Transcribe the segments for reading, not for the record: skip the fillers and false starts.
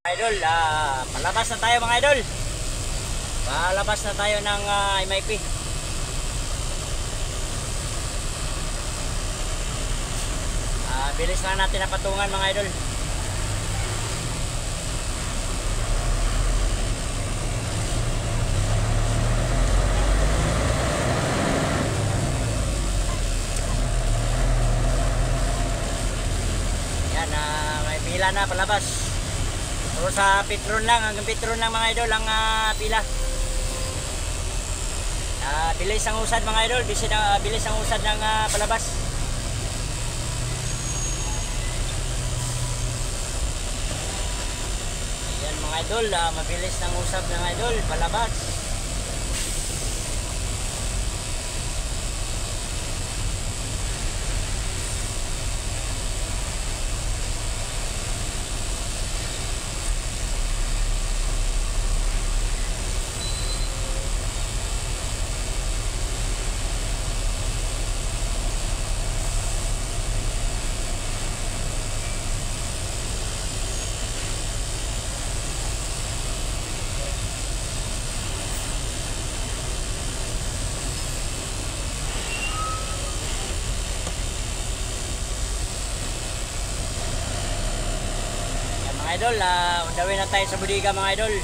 Idol, palabas na tayo mga idol. Palabas na tayo ng MIP. Bilis lang natin na patungan mga idol. Yan, may pila na palabas. Puro sa Petron lang, hanggang Petron lang mga idol ang pila. Bilis ang usad mga idol, bilis ang usad ng palabas. Ayan mga idol, mabilis ng usab ng idol, palabas. Mga idol, on the way na tayo sa bodega mga idol.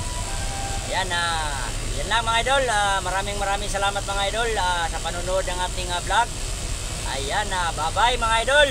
Yan, yan lang mga idol. Maraming salamat mga idol sa panonood ng ating vlog. Ayan, bye bye mga idol.